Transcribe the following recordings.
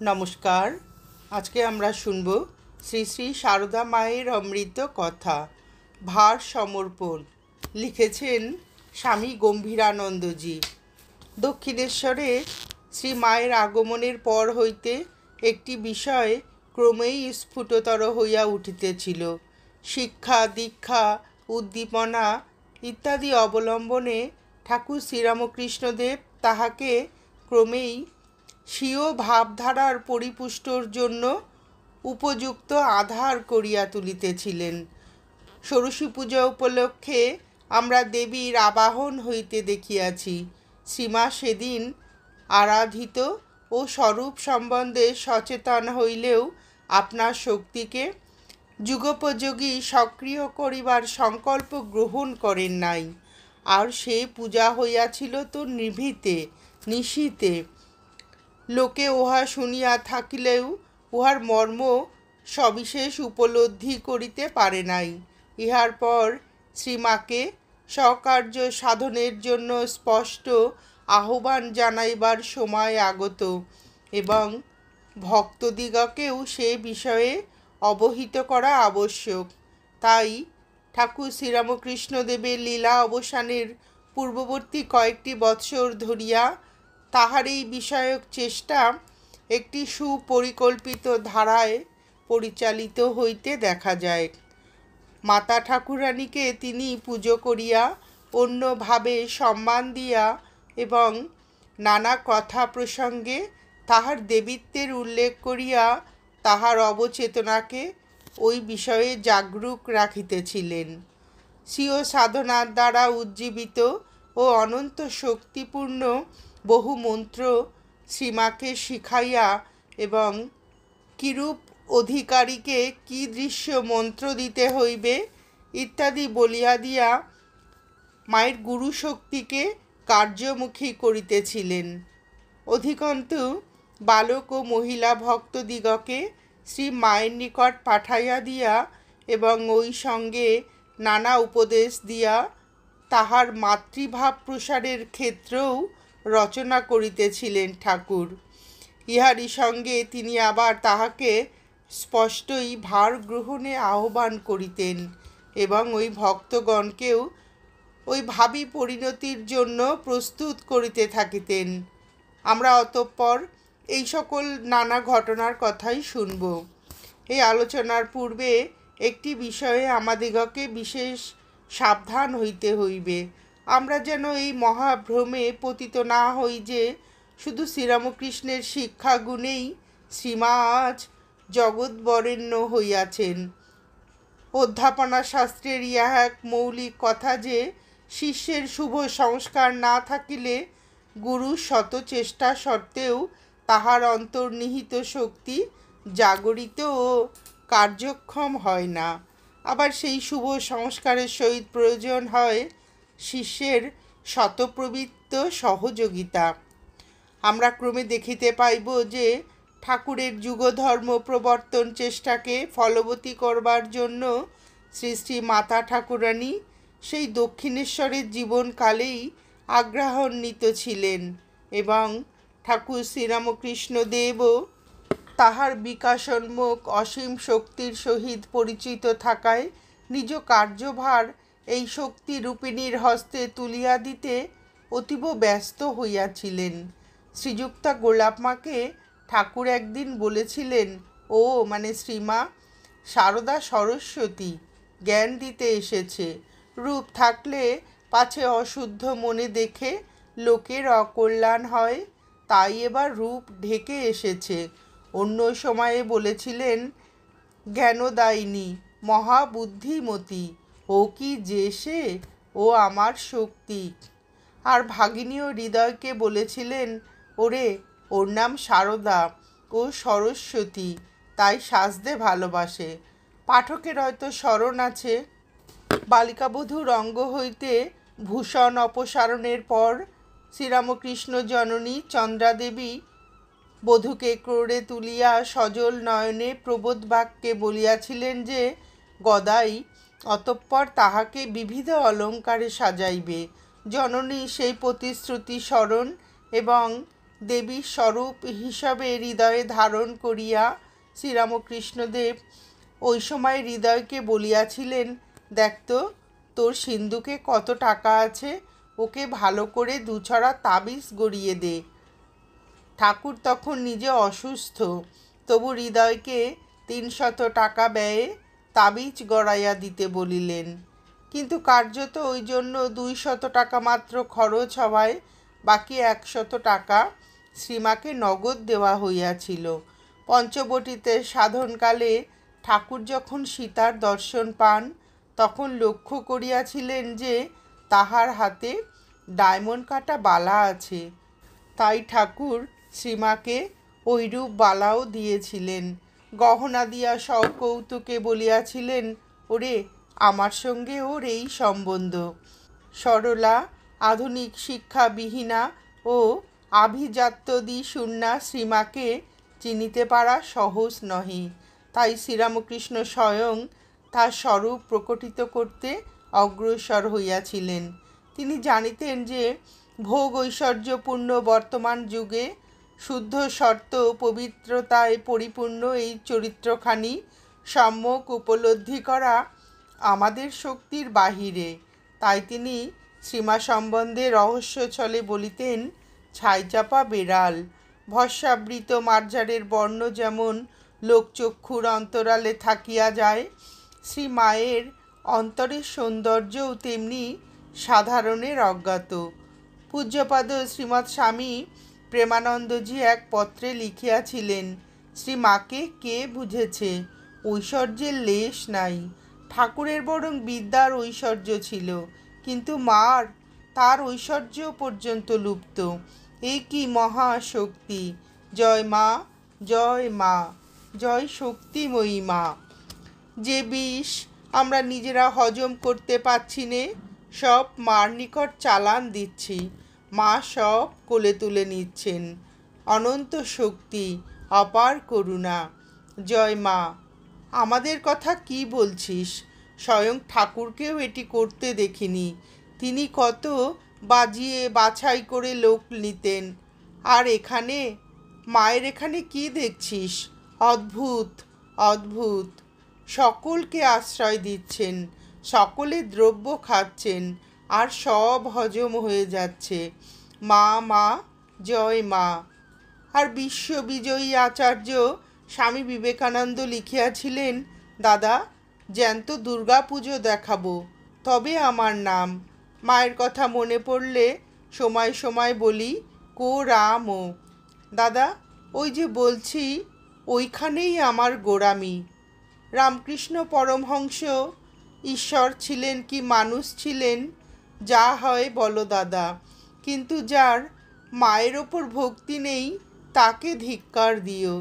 নমস্কার। আজকে আমরা শুনব শ্রী শ্রী সারদা মায়ের অমৃত কথা ভার সমর্পণ। লিখেছেন স্বামী গম্ভীরানন্দজি। দক্ষিণেশ্বরে শ্রী মায়ের আগমনের পর হইতে একটি বিষয় ক্রমেই স্ফুটতর হইয়া উঠিতেছিল। শিক্ষা, দীক্ষা, উদ্দীপনা ইত্যাদি অবলম্বনে ঠাকুর শ্রীরামকৃষ্ণদেব তাহাকে ক্রমেই স্বীয় ভাবধারার পরিপুষ্টর জন্য উপযুক্ত আধার করিয়া তুলিতেছিলেন। ষোড়শী পূজা উপলক্ষে আমরা দেবীর আবাহন হইতে দেখিয়াছি। শ্রীমা সেদিন আরাধিত ও স্বরূপ সম্বন্ধে সচেতন হইলেও আপনার শক্তিকে যুগোপযোগী সক্রিয় করিবার সংকল্প গ্রহণ করেন নাই। আর সে পূজা হইয়াছিল তো নিভৃতে নিশীতে। লোকে উহা শুনিয়া থাকিলেও উহার মর্ম সবিশেষ উপলব্ধি করিতে পারে নাই। ইহার পর শ্রীমাকে স্বকার্য সাধনের জন্য স্পষ্ট আহ্বান জানাইবার সময় আগত এবং ভক্তদিগকেও সে বিষয়ে অবহিত করা আবশ্যক। তাই ঠাকুর শ্রীরামকৃষ্ণদেবের লীলা অবসানের পূর্ববর্তী কয়েকটি বৎসর ধরিয়া তাহার এই বিষয়ক চেষ্টা একটি সুপরিকল্পিত ধারায় পরিচালিত হইতে দেখা যায়। মাতা ঠাকুরানীকে তিনি পুজো করিয়া, অন্যভাবে সম্মান দিয়া এবং নানা কথা প্রসঙ্গে তাহার দেবীত্বের উল্লেখ করিয়া তাহার অবচেতনাকে ওই বিষয়ে জাগরূক রাখিতেছিলেন। স্বীয় সাধনার দ্বারা উজ্জীবিত ও অনন্ত শক্তিপূর্ণ বহু মন্ত্র শ্রীমাকে শিখাইয়া এবং কিরূপ অধিকারীকে কি দৃশ্য মন্ত্র দিতে হইবে ইত্যাদি বলিয়া দিয়া মায়ের গুরু শক্তিকে কার্যমুখী করিতেছিলেন। অধিকন্তু বালক ও মহিলা ভক্তদিগকে শ্রী মায়ের নিকট পাঠাইয়া দিয়া এবং ওই সঙ্গে নানা উপদেশ দিয়া তাহার মাতৃভাব প্রসারের ক্ষেত্রেও রচনা করিতেছিলেন ঠাকুর। ইহারই সঙ্গে তিনি আবার তাহাকে স্পষ্টই ভার গ্রহণে আহ্বান করিতেন এবং ওই ভক্তগণকেও ওই ভাবী পরিণতির জন্য প্রস্তুত করিতে থাকিতেন। আমরা অতঃপর এই সকল নানা ঘটনার কথাই শুনব। এই আলোচনার পূর্বে একটি বিষয়ে আমাদিগকে বিশেষ সাবধান হইতে হইবে। আমরা যেন এই মহাভ্রমে পতিত না হই যে শুধু শ্রীরামকৃষ্ণের শিক্ষাগুণেই শ্রীমা আজ জগৎবরেণ্য হইয়াছেন। অধ্যাপনা শাস্ত্রের ইহা এক মৌলিক কথা যে শিষ্যের শুভ সংস্কার না থাকিলে গুরু শত চেষ্টা সত্ত্বেও তাহার অন্তর্নিহিত শক্তি জাগরিত ও কার্যক্ষম হয় না। আবার সেই শুভ সংস্কারের সহিত প্রয়োজন হয় শিষ্যের শতপ্রবৃত্ত সহযোগিতা। আমরা ক্রমে দেখিতে পাইব যে ঠাকুরের যুগধর্ম প্রবর্তন চেষ্টাকে ফলবতী করবার জন্য শ্রী শ্রী মাতা ঠাকুরানী সেই দক্ষিণেশ্বরের জীবনকালেই আগ্রহান্বিত ছিলেন এবং ঠাকুর শ্রীরামকৃষ্ণদেবও তাহার বিকাশোন্মুখ অসীম শক্তির সহিত পরিচিত থাকায় নিজ কার্যভার এই শক্তি রূপিণীর হস্তে তুলিয়া দিতে অতীব ব্যস্ত হইয়াছিলেন। শ্রীযুক্তা গোলাপমাকে ঠাকুর একদিন বলেছিলেন, ও মানে শ্রীমা সারদা সরস্বতী জ্ঞান দিতে এসেছে। রূপ থাকলে পাছে অশুদ্ধ মনে দেখে লোকের অকল্যাণ হয়, তাই এবার রূপ ঢেকে এসেছে। অন্য সময়ে বলেছিলেন জ্ঞানদায়িনী, মহাবুদ্ধিমতী, ও কি যে সে, ও আমার শক্তি। আর ভাগিনীয় হৃদয়কে বলেছিলেন, ওরে ওর নাম সারদা, ও সরস্বতী, তাই সাজতে ভালোবাসে। পাঠকের হয়তো স্মরণ আছে, বালিকাবধূর অঙ্গ হইতে ভূষণ অপসারণের পর শ্রীরামকৃষ্ণ জননী চন্দ্রাদেবী বধূকে ক্রোড়ে তুলিয়া সজল নয়নে প্রবোধ বাক্যে বলিয়াছিলেন যে গদাই অতঃপর তাহাকে বিবিধ অলঙ্কারে সাজাইবে। জননী সেই প্রতিশ্রুতি স্মরণ এবং দেবীর স্বরূপ হিসাবে হৃদয়ে ধারণ করিয়া শ্রীরামকৃষ্ণদেব ওই সময় হৃদয়কে বলিয়াছিলেন, দেখ তো তোর সিন্ধুকে কত টাকা আছে, ওকে ভালো করে দুছড়া তাবিজ গড়িয়ে দে। ঠাকুর তখন নিজে অসুস্থ, তবু হৃদয়কে 300 টাকা ব্যয়ে তাবিজ গড়াইয়া দিতে বলিলেন। কিন্তু কার্যত ওই জন্য 200 টাকা মাত্র খরচ হওয়ায় বাকি 100 টাকা শ্রীমাকে নগদ দেওয়া হইয়াছিল। পঞ্চবটিতে সাধনকালে ঠাকুর যখন সীতার দর্শন পান, তখন লক্ষ্য করিয়াছিলেন যে তাহার হাতে ডায়মন্ড কাটা বালা আছে। তাই ঠাকুর শ্রীমাকে ওইরূপ বালাও দিয়েছিলেন। গহনা দিয়া সকৌতুকে বলিয়াছিলেন, ওরে আমার সঙ্গে ওর এই সম্বন্ধ। সরলা, আধুনিক শিক্ষাবিহীনা ও আভিজাত্যদি শূন্যা শ্রীমাকে চিনিতে পারা সহজ নহে। তাই শ্রীরামকৃষ্ণ স্বয়ং তার স্বরূপ প্রকটিত করতে অগ্রসর হইয়াছিলেন। তিনি জানিতেন যে ভোগ ঐশ্বর্যপূর্ণ বর্তমান যুগে শুদ্ধ শর্ত পবিত্রতায় পরিপূর্ণ এই চরিত্রখানি সম্যক উপলব্ধি করা আমাদের শক্তির বাহিরে। তাই তিনি শ্রীমা সম্বন্ধে রহস্য ছলে বলিতেন, ছাইচাপা বেড়াল, ভস্মাবৃত মার্জারের বর্ণ যেমন লোকচক্ষুর অন্তরালে থাকিয়া যায়, শ্রী মায়ের অন্তরের সৌন্দর্যও তেমনি সাধারণের অজ্ঞাত। পূজ্যপাদ শ্রীমৎ স্বামী প্রেমানন্দজি এক পত্রে লিখিয়াছিলেন, শ্রী মাকে কে বুঝেছে, ঐশ্বর্যের লেশ নাই। ঠাকুরের বরং বিদ্যার ঐশ্বর্য ছিল, কিন্তু মার তার ঐশ্বর্য পর্যন্ত লুপ্ত। এ কি মহাশক্তি! জয় মা, জয় মা, জয় শক্তিময়ী মা। যে বিষ আমরা নিজেরা হজম করতে পারছি নে, সব মার নিকট চালান দিচ্ছি। মা সব কোলে তুলে নিচ্ছেন। অনন্ত শক্তি, অপার করুণা। জয় মা। আমাদের কথা কি বলছিস? স্বয়ং ঠাকুরকেও এটি করতে দেখিনি। তিনি কত বাজিয়ে বাছাই করে লোক নিতেন। আর এখানে মায়ের এখানে কি দেখছিস? অদ্ভুত, অদ্ভুত। সকলকে আশ্রয় দিচ্ছেন, সকলে দ্রব্য খাচ্ছেন, আর সব হজম হয়ে যাচ্ছে। মা, মা, জয় মা। আর বিশ্ববিজয়ী আচার্য স্বামী বিবেকানন্দ লিখিয়াছিলেন, দাদা জ্যান্ত দুর্গা পুজো দেখাবো, তবে আমার নাম। মায়ের কথা মনে পড়লে সময় সময় বলি, কো রাম ও দাদা, ওই যে বলছি ওইখানেই আমার গোড়ামি। রামকৃষ্ণ পরমহংস ঈশ্বর ছিলেন কি মানুষ ছিলেন, যা হয় বলো দাদা, কিন্তু যার মায়ের ওপর ভক্তি নেই তাকে ধিক্কার দিও।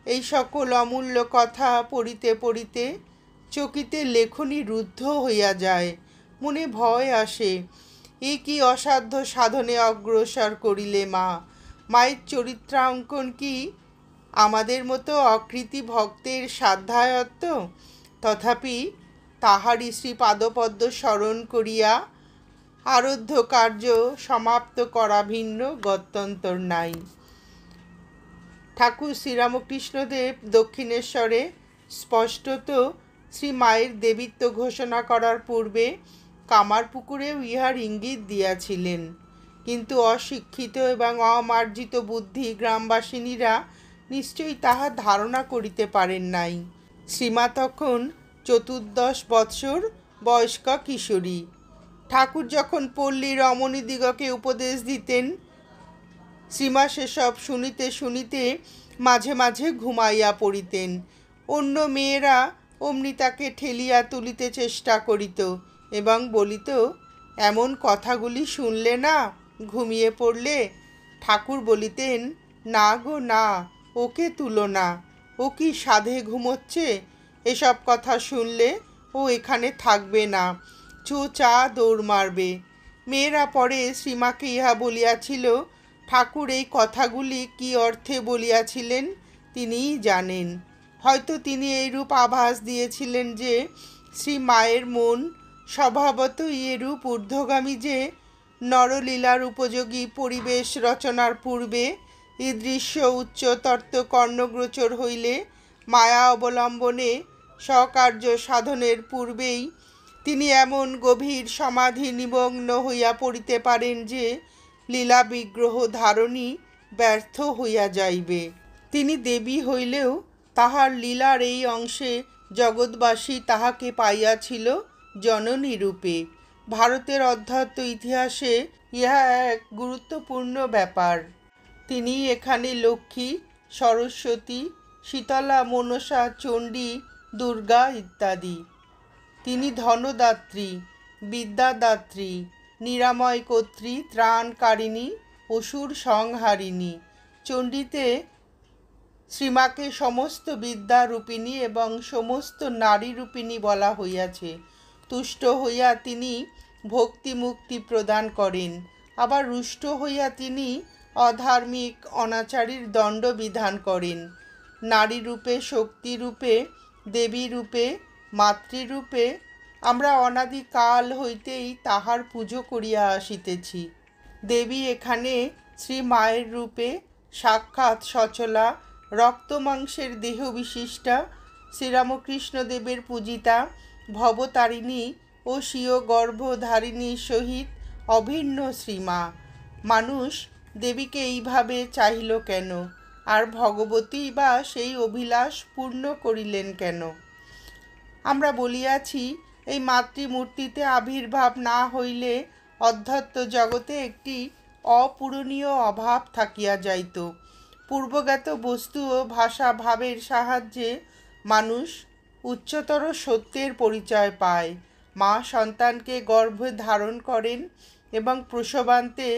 এই সকল অমূল্য কথা পড়িতে পড়িতে চকিতে লেখনী রুদ্ধ হইয়া যায়, মনে ভয় আসে। এ কি অসাধ্য সাধনে অগ্রসর করিলে মা? মায়ের চরিত্রাঙ্কন কি আমাদের মতো অকৃতি ভক্তের সাধ্যায়ত্ত? তথাপি তাহারই শ্রী পাদপদ্ম স্মরণ করিয়া আরাধ্য কার্য সমাপ্ত করা ভিন্ন গত্যন্তর নাই। ঠাকুর শ্রীরামকৃষ্ণদেব দক্ষিণেশ্বরে স্পষ্টত শ্রী মায়ের দেবীত্ব ঘোষণা করার পূর্বে কামারপুকুরেও ইহার ইঙ্গিত দিয়াছিলেন, কিন্তু অশিক্ষিত এবং অমার্জিত বুদ্ধি গ্রামবাসিনীরা নিশ্চয়ই তাহা ধারণা করিতে পারেন নাই। শ্রীমা তখন 14 বৎসর বয়স্কা কিশোরী। ঠাকুর যখন পল্লীর রমণীদিগকে উপদেশ দিতেন, শ্রীমা সেসব শুনিতে শুনিতে মাঝে মাঝে ঘুমাইয়া পড়িতেন। অন্য মেয়েরা অমনি তাকে ঠেলিয়া তুলিতে চেষ্টা করিত এবং বলিত, এমন কথাগুলি শুনলে না, ঘুমিয়ে পড়লে। ঠাকুর বলিতেন, না গো না, ওকে তুলো না, ও কি সাধে ঘুমোচ্ছে, এসব কথা শুনলে ও এখানে থাকবে না, চা দৌড় মারবে। মেয়েরা পরে শ্রীমাকে ইহা বলিয়াছিল। ঠাকুর এই কথাগুলি কি অর্থে বলিয়াছিলেন তিনিই জানেন। হয়তো তিনি এইরূপ আভাস দিয়েছিলেন যে শ্রী মায়ের মন স্বভাবতই এরূপ ঊর্ধ্বগামী যে নরলীলার উপযোগী পরিবেশ রচনার পূর্বে এই দৃশ্য উচ্চতর্ত কর্ণগোচর হইলে মায়া অবলম্বনে স্বকার্য সাধনের পূর্বেই তিনি এমন গভীর সমাধি নিমগ্ন হইয়া পড়িতে পারেন যে লীলা বিগ্রহ ধারণই ব্যর্থ হইয়া যাইবে। তিনি দেবী হইলেও তাহার লীলার এই অংশে জগৎবাসী তাহাকে পাইয়াছিল জননী রূপে। ভারতের অধ্যাত্ম ইতিহাসে ইহা এক গুরুত্বপূর্ণ ব্যাপার। তিনি এখানে লক্ষ্মী, সরস্বতী, শীতলা, মনসা, চণ্ডী, দুর্গা ইত্যাদি। তিনি ধনদাত্রী, বিদ্যাদাত্রী, নিরাময় কর্ত্রী, ত্রাণকারিণী, অসুর সংহারিণী। চণ্ডীতে শ্রীমাকে সমস্ত বিদ্যারূপিণী এবং সমস্ত নারীরূপিণী বলা হইয়াছে। তুষ্ট হইয়া তিনি ভক্তি মুক্তি প্রদান করেন, আবার রুষ্ট হইয়া তিনি অধার্মিক অনাচারীর দণ্ড বিধান করেন। নারীরূপে, শক্তিরূপে, দেবীরূপে, মাতৃরূপে আমরা অনাদিকাল হইতেই তাহার পুজো করিয়া আসিতেছি। দেবী এখানে শ্রী মায়ের রূপে সাক্ষাৎ সচলা রক্তমাংসের দেহ বিশিষ্টা শ্রীরামকৃষ্ণদেবের পূজিতা ভবতারিণী ও স্বীয় গর্ভধারিণীর সহিত অভিন্ন শ্রীমা। মানুষ দেবীকে এইভাবে চাহিল কেন, আর ভগবতী বা সেই অভিলাষ পূর্ণ করিলেন কেন? আমরা বলিয়াছি, এই মাতৃমূর্তিতে আবির্ভাব না হইলে অধ্যাত্ম জগতে একটি অপূরণীয় অভাব থাকিয়া যাইত। পূর্বজ্ঞাত বস্তু ও ভাষা ভাবের সাহায্যে মানুষ উচ্চতর সত্যের পরিচয় পায়। মা সন্তানকে গর্ভে ধারণ করেন এবং প্রসবান্তে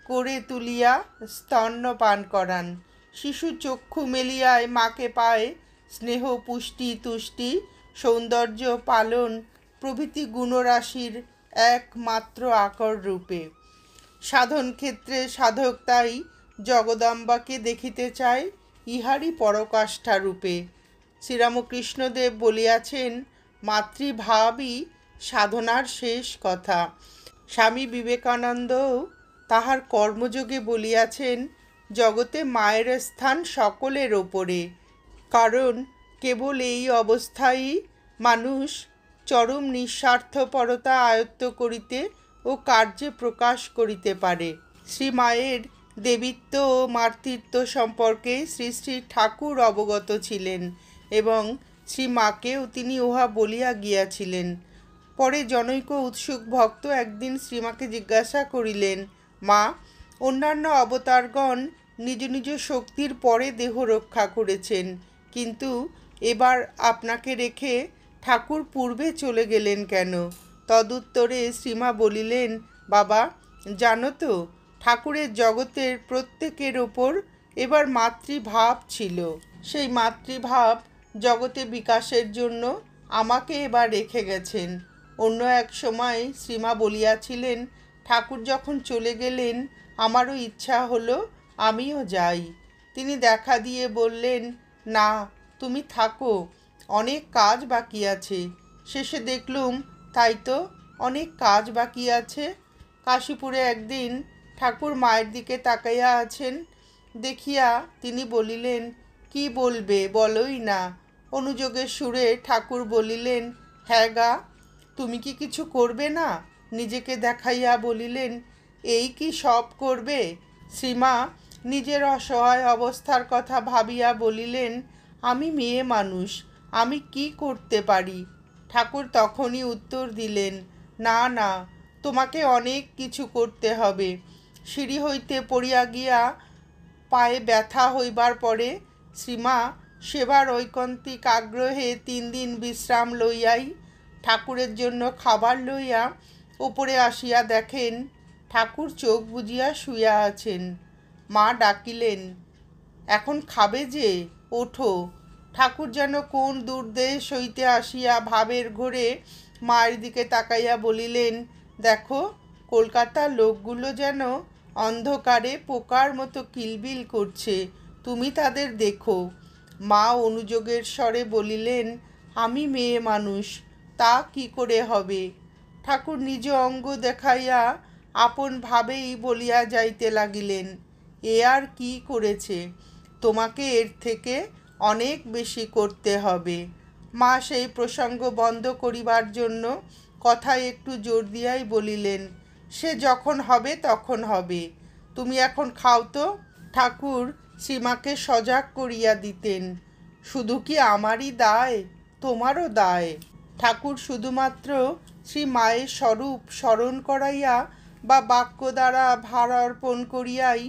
করে তুলিয়া স্তন্যপান করান। শিশু চক্ষু মেলিয়ায় মাকে পায় স্নেহ, পুষ্টি, তুষ্টি, সৌন্দর্য, পালন প্রভৃতি গুণরাশির একমাত্র আকর রূপে। সাধন ক্ষেত্রে সাধক তাই জগদম্বাকে দেখিতে চায় ইহারই পরকাষ্ঠা রূপে। শ্রীরামকৃষ্ণদেব বলিয়াছেন, মাতৃভাবই সাধনার শেষ কথা। স্বামী বিবেকানন্দও তাহার কর্মযোগে বলিয়াছেন, জগতে মায়ের স্থান সকলের ওপরে, কারণ কেবল এই অবস্থায় মানুষ চরম নিঃস্বার্থপরতা আয়ত্ত করিতে ও কার্যে প্রকাশ করিতে পারে। শ্রী মায়ের দেবীত্ব ও মাতৃত্ব সম্পর্কে শ্রী শ্রী ঠাকুর অবগত ছিলেন এবং শ্রী মাকেও তিনি উহা বলিয়া গিয়াছিলেন। পরে জনৈক উৎসুক ভক্ত একদিন শ্রীমাকে জিজ্ঞাসা করিলেন, মা, অন্যান্য অবতারগণ নিজ নিজ শক্তির পরে দেহ রক্ষা করেছেন, কিন্তু এবার আপনাকে রেখে ঠাকুর পূর্বে চলে গেলেন কেন? তদুত্তরে শ্রীমা বলিলেন, বাবা, জানো তো, ঠাকুরের জগতের প্রত্যেকের ওপর এবার মাতৃভাব ছিল। সেই মাতৃভাব জগতে বিকাশের জন্য আমাকে এবার রেখে গেছেন। অন্য এক সময় শ্রীমা বলিয়াছিলেন, ঠাকুর যখন চলে গেলেন আমারও ইচ্ছা হলো আমিও যাই। তিনি দেখা দিয়ে বললেন, না, তুমি থাকো, অনেক কাজ বাকি আছে। শেষে দেখলুম তাই তো, অনেক কাজ বাকি আছে। কাশীপুরে একদিন ঠাকুর মায়ের দিকে তাকাইয়া আছেন দেখিয়া তিনি বলিলেন, কি বলবে বলোই না। অনুযোগের সুরে ঠাকুর বলিলেন, হ্যাঁ গা, তুমি কি কিছু করবে না? নিজেকে দেখাইয়া বলিলেন, এই কি সব করবে? শ্রীমা নিজের অসহায় অবস্থার কথা ভাবিয়া বলিলেন, আমি মেয়ে মানুষ, আমি কি করতে পারি? ঠাকুর তখনই উত্তর দিলেন, না না, তোমাকে অনেক কিছু করতে হবে। সিঁড়ি হইতে পড়িয়া গিয়া পায়ে ব্যথা হইবার পরে শ্রীমা সেবার ঐকান্তিক আগ্রহে 3 দিন বিশ্রাম লইয়াই ঠাকুরের জন্য খাবার লইয়া উপরে আসিয়া দেখেন ঠাকুর চোখ বুজিয়া শুইয়া আছেন। মা ডাকিলেন, এখন খাবে যে, ওঠো। ঠাকুর যেন কোন দূরদেশ হইতে আসিয়া ভাবের ঘোরে মায়ের দিকে তাকাইয়া বলিলেন, দেখো, কলকাতার লোকগুলো যেন অন্ধকারে পোকার মতো কিলবিল করছে, তুমি তাদের দেখো। মা অনুযোগের স্বরে বলিলেন, আমি মেয়ে মানুষ, তা কি করে হবে? ঠাকুর নিজ অঙ্গ দেখাইয়া আপন ভাবেই বলিয়া যাইতে লাগিলেন, এ আর কি করেছে, তোমাকে এর থেকে অনেক বেশি করতে হবে। মা সেই প্রসঙ্গ বন্ধ করিবার জন্য কথায় একটু জোর দিয়াই বলিলেন, সে যখন হবে তখন হবে, তুমি এখন খাও তো। ঠাকুর সীমাকে সজাগ করিয়া দিতেন, শুধু কি আমারই দায়, তোমারও দায়। ঠাকুর শুধুমাত্র শ্রী মায়ের স্বরূপ স্মরণ করাইয়া বা বাক্য দ্বারা ভার অর্পণ করিয়াই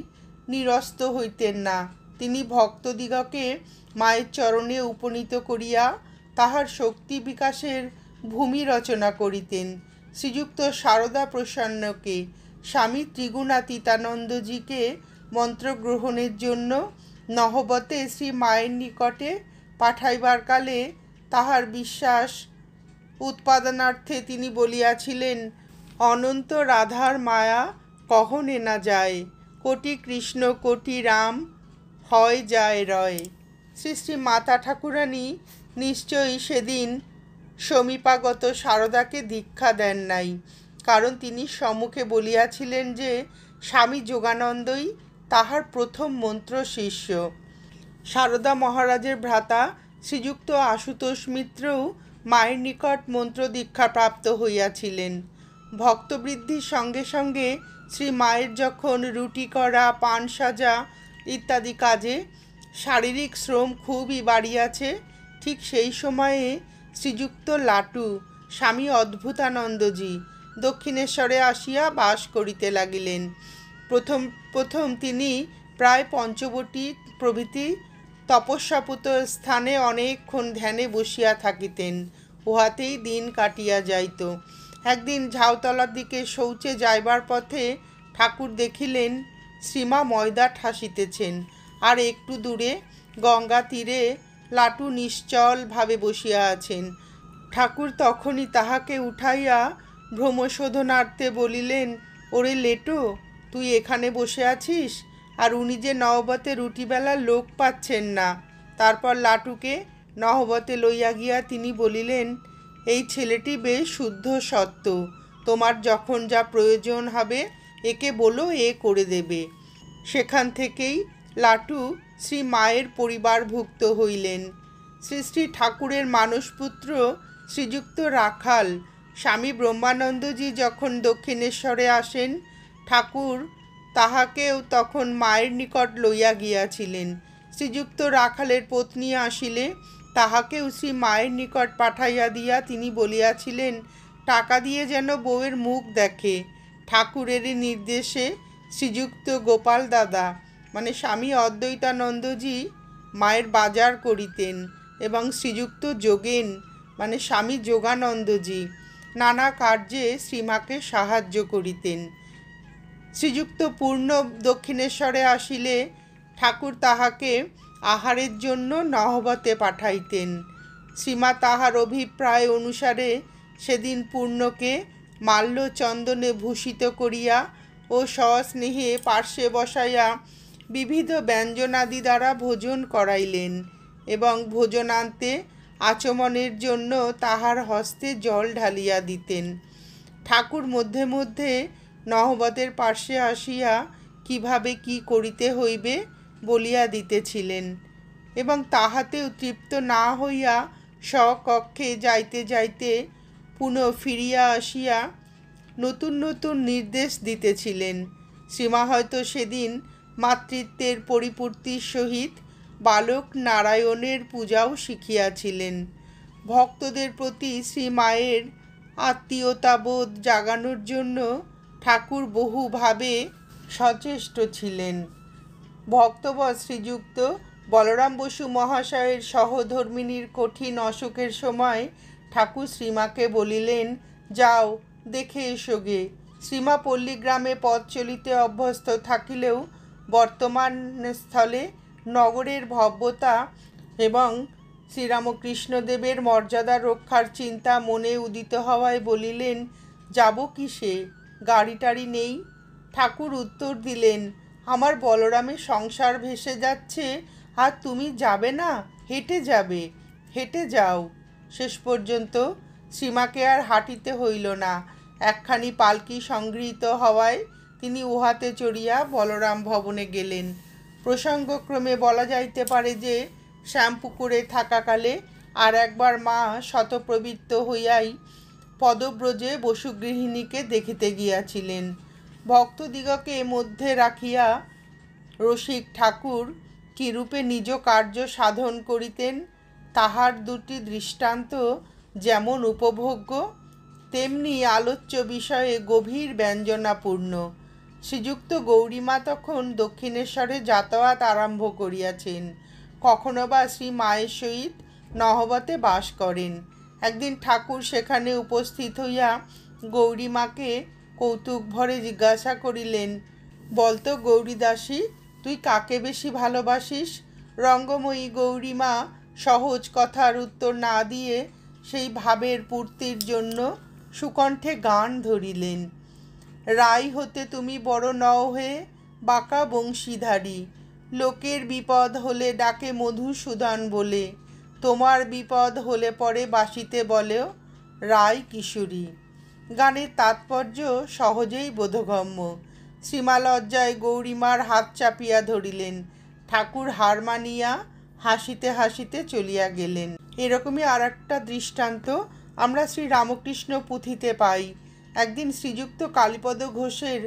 নিরস্ত হইতেন না, তিনি ভক্তদিগকে মায়ের চরণে উপনীত করিয়া তাহার শক্তি বিকাশের ভূমি রচনা করিতেন। শ্রীযুক্ত সারদা প্রসন্নকে স্বামী ত্রিগুণাতীতানন্দজিকে মন্ত্রগ্রহণের জন্য নহবতে শ্রী মায়ের নিকটে পাঠাইবার কালে তাহার বিশ্বাস উৎপাদনার্থে তিনি বলিয়াছিলেন, অনন্ত রাধার মায়া কহনে না যায়, কোটি কৃষ্ণ কোটি রাম হয় যায় রয়। শ্রী শ্রী মাতা ঠাকুরানী নিশ্চয়ই সেদিন সমীপাগত সারদাকে দীক্ষা দেন নাই, কারণ তিনি সম্মুখে বলিয়াছিলেন যে স্বামী যোগানন্দই তাহার প্রথম মন্ত্র শিষ্য। সারদা মহারাজের ভ্রাতা শ্রীযুক্ত আশুতোষ মিত্রও মায়ের নিকট মন্ত্র দীক্ষা প্রাপ্ত হইয়াছিলেন। ভক্তবৃদ্ধির সঙ্গে সঙ্গে শ্রী মায়ের যখন রুটি করা, পান সাজা ইত্যাদি কাজে শারীরিক শ্রম খুবই বাড়িয়াছে, ঠিক সেই সময়ে শ্রীযুক্ত লাটু স্বামী অদ্ভুতানন্দজি দক্ষিণেশ্বরে আসিয়া বাস করিতে লাগিলেন। প্রথম তিনি প্রায় পঞ্চবটী প্রভৃতি তপস্যাপুত স্থানে অনেকক্ষণ ধ্যানে বসিয়া থাকিতেন, উহাতেই দিন কাটিয়া যাইত। একদিন ঝাউতলার দিকে শৌচে যাইবার পথে ঠাকুর দেখিলেন শ্রীমা ময়দা ঠাসিতেছেন, আর একটু দূরে গঙ্গা তীরে লাটু নিশ্চলভাবে বসিয়া আছেন। ঠাকুর তখনই তাহাকে উঠাইয়া ভ্রমশোধনার্থে বলিলেন, ওরে লেটো, তুই এখানে বসে আছিস, আর উনি যে নহবতে রুটিবেলার লোক পাচ্ছেন না। তারপর লাটুকে নহবতে লইয়া গিয়া তিনি বলিলেন, এই ছেলেটি বেশ শুদ্ধ সত্য, তোমার যখন যা প্রয়োজন হবে একে বলো, এ করে দেবে। সেখান থেকেই লাটু শ্রী মায়ের পরিবারভুক্ত হইলেন। শ্রী শ্রী ঠাকুরের মানসপুত্র শ্রীযুক্ত রাখাল স্বামী ব্রহ্মানন্দজি যখন দক্ষিণেশ্বরে আসেন, ঠাকুর তাহাকেও তখন মায়ের নিকট লইয়া গিয়াছিলেন। শ্রীযুক্ত রাখালের পত্নী আসিলে তাহাকেও শ্রী মায়ের নিকট পাঠাইয়া দিয়া তিনি বলিয়াছিলেন, টাকা দিয়ে যেন বউয়ের মুখ দেখে। ঠাকুরেরই নির্দেশে শ্রীযুক্ত গোপাল দাদা মানে স্বামী অদ্বৈতানন্দজি মায়ের বাজার করিতেন, এবং শ্রীযুক্ত যোগেন মানে স্বামী যোগানন্দজি নানা কার্যে শ্রীমাকে সাহায্য করিতেন। শ্রীযুক্ত পূর্ণ দক্ষিণেশ্বরে আসিলে ঠাকুর তাহাকে আহারের জন্য নহবতে পাঠাইতেন। শ্রীমা তাহার অভিপ্রায় অনুসারে সেদিন পূর্ণকে মাল্য চন্দনে ভূষিত করিয়া ও সস্নেহে পার্শ্বে বসাইয়া বিবিধ ব্যঞ্জনাদি দ্বারা ভোজন করাইলেন, এবং ভোজনান্তে আচমনের জন্য তাহার হস্তে জল ঢালিয়া দিতেন। ঠাকুর মধ্যে মধ্যে নহবতের পার্শ্বে আসিয়া কিভাবে কি করিতে হইবে বলিয়া দিতেছিলেন, এবং তাহাতেও তৃপ্ত না হইয়া স্বকক্ষে যাইতে যাইতে পুনঃ ফিরিয়া আসিয়া নতুন নতুন নির্দেশ দিতেছিলেন। শ্রীমা হয়তো সেদিন মাতৃত্বের পরিপূর্তির সহিত বালক নারায়ণের পূজাও শিখিয়াছিলেন। ভক্তদের প্রতি শ্রী মায়ের আত্মীয়তাবোধ জাগানোর জন্য ঠাকুর বহুভাবে সচেষ্ট ছিলেন। ভক্তবৎ শ্রীযুক্ত বলরাম বসু মহাশয়ের সহধর্মিণীর কঠিন অসুখের সময় ঠাকুর শ্রীমাকে বলিলেন, যাও দেখে এসো গে। শ্রীমা পল্লীগ্রামে পথ চলিতে অভ্যস্ত থাকিলেও বর্তমান স্থলে নগরের ভব্যতা এবং শ্রীরামকৃষ্ণদেবের মর্যাদা রক্ষার চিন্তা মনে উদিত হওয়ায় বলিলেন, যাব কিসে, গাড়ি টাড়ি নেই? ঠাকুর উত্তর দিলেন, আমার বলরামের সংসার ভেসে যাচ্ছে, আর তুমি যাবে না? হেঁটে যাবে, হেঁটে যাও। শেষ পর্যন্ত শ্রীমাকে আর হাঁটিতে হইল না। একখানি পালকি সংগৃহীত হওয়ায় তিনি উহাতে চড়িয়া বলরাম ভবনে গেলেন। প্রসঙ্গক্রমে বলা যাইতে পারে যে শ্যামপুকুরে থাকাকালে আর একবার মা শতপ্রবৃত্ত হইয়াই পদব্রজে বসুগৃহিণীকে দেখিতে গিয়াছিলেন। ভক্তদিগকে মধ্যে রাখিয়া রসিক ঠাকুর কিরূপে নিজ কার্য সাধন করিতেন তাহার দুটি দৃষ্টান্ত যেমন উপভোগ্য তেমনি আলোচ্য বিষয়ে গভীর ব্যঞ্জনাপূর্ণ। শ্রীযুক্ত গৌরীমা তখন দক্ষিণেশ্বরে যাতায়াত আরম্ভ করিয়াছেন। কখনো বা শ্রী মায়ের সহিত নহবতে বাস করেন। একদিন ঠাকুর সেখানে উপস্থিত হইয়া গৌরীমাকে কৌতুক ভরে জিজ্ঞাসা করিলেন, বলতো গৌরীদাসী, তুই কাকে বেশি ভালোবাসিস? রঙ্গময়ী গৌরীমা সহজ কথার উত্তর না দিয়ে সেই ভাবের পূর্তির জন্য সুকণ্ঠে গান ধরিলেন। রাই হতে তুমি বড় নও হে বাঁকা বংশীধারী, লোকের বিপদ হলে ডাকে মধুসূদন বলে, তোমার বিপদ হলে পরে বাঁশিতে বলেও রাই কিশোরী। গানের তাৎপর্য সহজেই বোধগম্য। শ্রীমালজ্জায় গৌরীমার হাত চাপিয়া ধরিলেন। ঠাকুর হার মানিয়া হাসিতে হাসিতে চলিয়া গেলেন। এরকমই আর একটা দৃষ্টান্ত আমরা শ্রী রামকৃষ্ণ পুঁথিতে পাই। একদিন শ্রীযুক্ত কালীপদ ঘোষের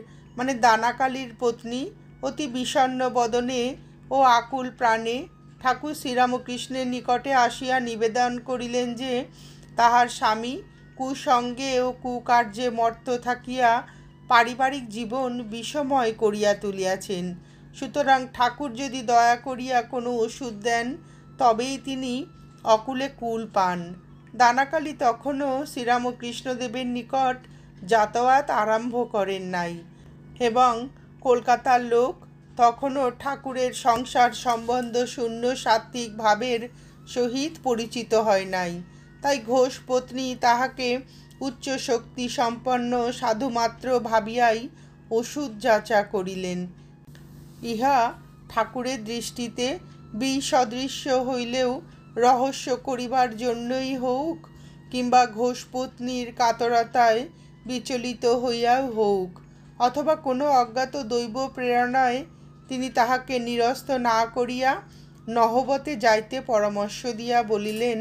দানাকালীর পত্নী অতি বিষণ্ণ বদনে ও আকুল প্রাণে ঠাকুর শ্রীরামকৃষ্ণের নিকটে আসিয়া নিবেদন করিলেন যে তাহার স্বামী কুসঙ্গে ও কুকার্যে মত্ত থাকিয়া পারিবারিক জীবন বিষময় করিয়া তুলিয়াছেন। সুতরাং ঠাকুর যদি দয়া করিয়া কোনো ওষুধ দেন তবেই তিনি অকুলে কুল পান। দানাকালী তখনও শ্রীরামকৃষ্ণদেবের নিকট যাতায়াত আরম্ভ করেন নাই এবং কলকাতার লোক তখনও ঠাকুরের সংসার সম্বন্ধ শূন্য সাত্ত্বিক ভাবের সহিত পরিচিত হয় নাই। তাই ঘোষ পত্নী তাহাকে উচ্চ শক্তি সম্পন্ন সাধুমাত্র ভাবিয়াই ওষুধ যাচা করিলেন। ইহা ঠাকুরের দৃষ্টিতে বিসদৃশ্য হইলেও রহস্য করিবার জন্যই হউক কিংবা ঘোষপত্নীর কাতরতায় বিচলিত হইয়াও হউক অথবা কোনো অজ্ঞাত দৈব প্রেরণায় তিনি তাহাকে নিরস্ত না করিয়া নহবতে যাইতে পরামর্শ দিয়া বলিলেন,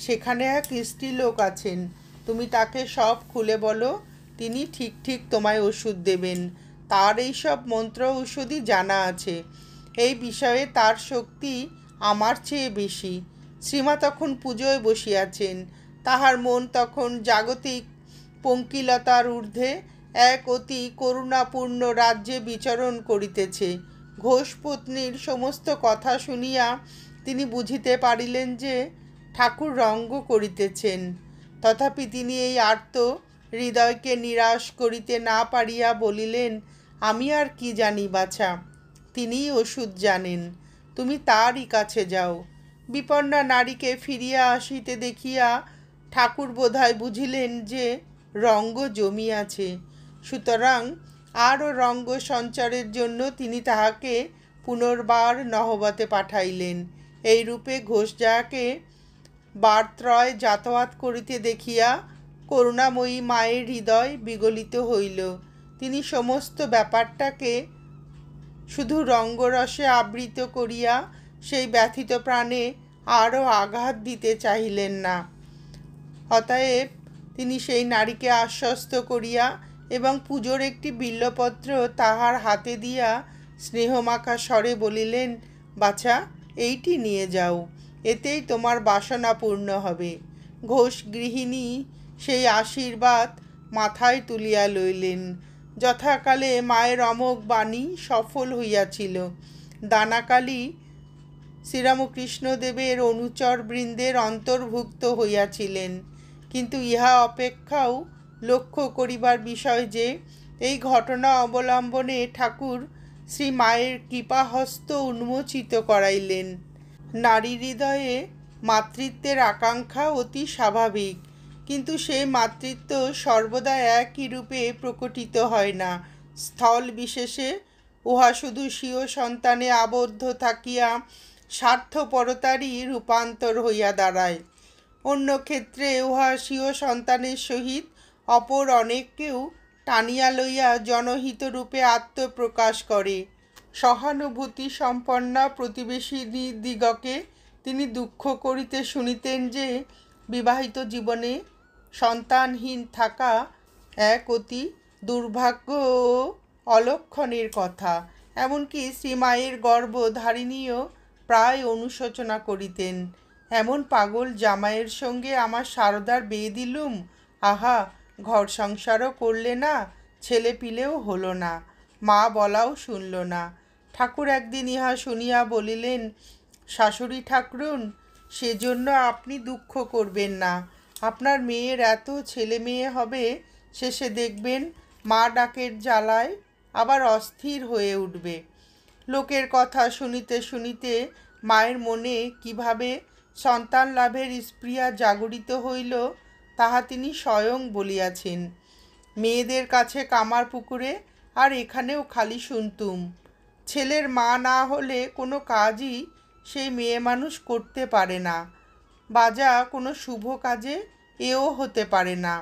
সেখানে এক স্ত্রীলোক আছেন, তুমি তাকে সব খুলে বলো, তিনি ঠিক ঠিক তোমায় ওষুধ দেবেন। তার এইসব মন্ত্র ঔষধি জানা আছে। এই বিষয়ে তার শক্তি আমার চেয়ে বেশি। শ্রীমা তখন পুজোয় বসিয়াছেন। তাহার মন তখন জাগতিক পঙ্কিলতার ঊর্ধ্বে এক অতি করুণাপূর্ণ রাজ্যে বিচরণ করিতেছে। ঘোষপত্নীর সমস্ত কথা শুনিয়া তিনি বুঝিতে পারিলেন যে ঠাকুর রঙ্গ করিতেছেন। তথাপি তিনি এই আর্ত হৃদয়কে নিরাশ করিতে না পারিয়া বলিলেন, আমি আর কি জানি বাছা, তিনিই ওষুধ জানেন, তুমি তারই কাছে যাও। বিপন্না নারীকে ফিরিয়া আসিতে দেখিয়া ঠাকুর বোধহয় বুঝিলেন যে রঙ্গ জমিয়াছে। সুতরাং আরও রঙ্গ সঞ্চারের জন্য তিনি তাহাকে পুনর্বার নহবতে পাঠাইলেন। এইরূপে ঘোষ যাহাকে বারত্রয় যাতায়াত করিতে দেখিয়া করুণাময়ী মায়ের হৃদয় বিগলিত হইল। তিনি সমস্ত ব্যাপারটাকে শুধু রঙ্গরসে আবৃত করিয়া সেই ব্যথিত প্রাণে আরও আঘাত দিতে চাহিলেন না। অতএব তিনি সেই নারীকে আশ্বস্ত করিয়া এবং পুজোর একটি বিল্বপত্র তাহার হাতে দিয়া স্নেহমাখা স্বরে বলিলেন, বাছা, এইটি নিয়ে যাও, এতেই তোমার বাসনা পূর্ণ হবে। ঘোষ গৃহিণী সেই আশীর্বাদ মাথায় তুলিয়া লইলেন। যথাকালে মায়ের অমোঘ বাণী সফল হইয়াছিল। দানাকালী শ্রীরামকৃষ্ণদেবের অনুচর বৃন্দের অন্তর্ভুক্ত হইয়াছিলেন। কিন্তু ইহা অপেক্ষাও লক্ষ্য করিবার বিষয় যে এই ঘটনা অবলম্বনে ঠাকুর শ্রী মায়ের কৃপাহস্ত উন্মোচিত করাইলেন। নারী হৃদয়ে মাতৃত্বের আকাঙ্ক্ষা অতি স্বাভাবিক, কিন্তু সেই মাতৃত্ব সর্বদা একই রূপে প্রকটিত হয় না। স্থল বিশেষে উহা শুধু স্বীয় সন্তানে আবদ্ধ থাকিয়া স্বার্থপরতারই রূপান্তর হইয়া দাঁড়ায়। অন্য ক্ষেত্রে উহা স্বীয় সন্তানের সহিত অপর অনেককেও টানিয়া লইয়া জনহিতরূপে আত্মপ্রকাশ করে। সহানুভূতি সম্পন্না প্রতিবেশিনীদিগকে তিনি দুঃখ করিতে শুনিতেন যে বিবাহিত জীবনে সন্তানহীন থাকা এক অতি দুর্ভাগ্য ও অলক্ষণের কথা। এমনকি শ্রীমায়ের গর্ভধারিণীও প্রায় অনুশোচনা করিতেন, এমন পাগল জামাইয়ের সঙ্গে আমার সারদার বিয়ে দিলুম, আহা, ঘর সংসারও করলে না, ছেলে পিলেও হলো না, মা বলাও শুনল না। ঠাকুর একদিন ইহা শুনিয়া বলিলেন, শাশুড়ি ঠাকরুন, সেজন্য আপনি দুঃখ করবেন না। আপনার মেয়ের এত ছেলে মেয়ে হবে, শেষে দেখবেন মা ডাকের জ্বালায় আবার অস্থির হয়ে উঠবে। লোকের কথা শুনিতে শুনিতে মায়ের মনে কিভাবে সন্তান লাভের স্পৃহা জাগরিত হইল তাহা তিনি স্বয়ং বলিয়াছেন। মেয়েদের কাছে কামার পুকুরে আর এখানেও খালি শুনতুম, ছেলের মা না হলে কোনো কাজই সেই মেয়ে মানুষ করতে পারে না, বাজা কোনো শুভ কাজে এও হতে পারে না।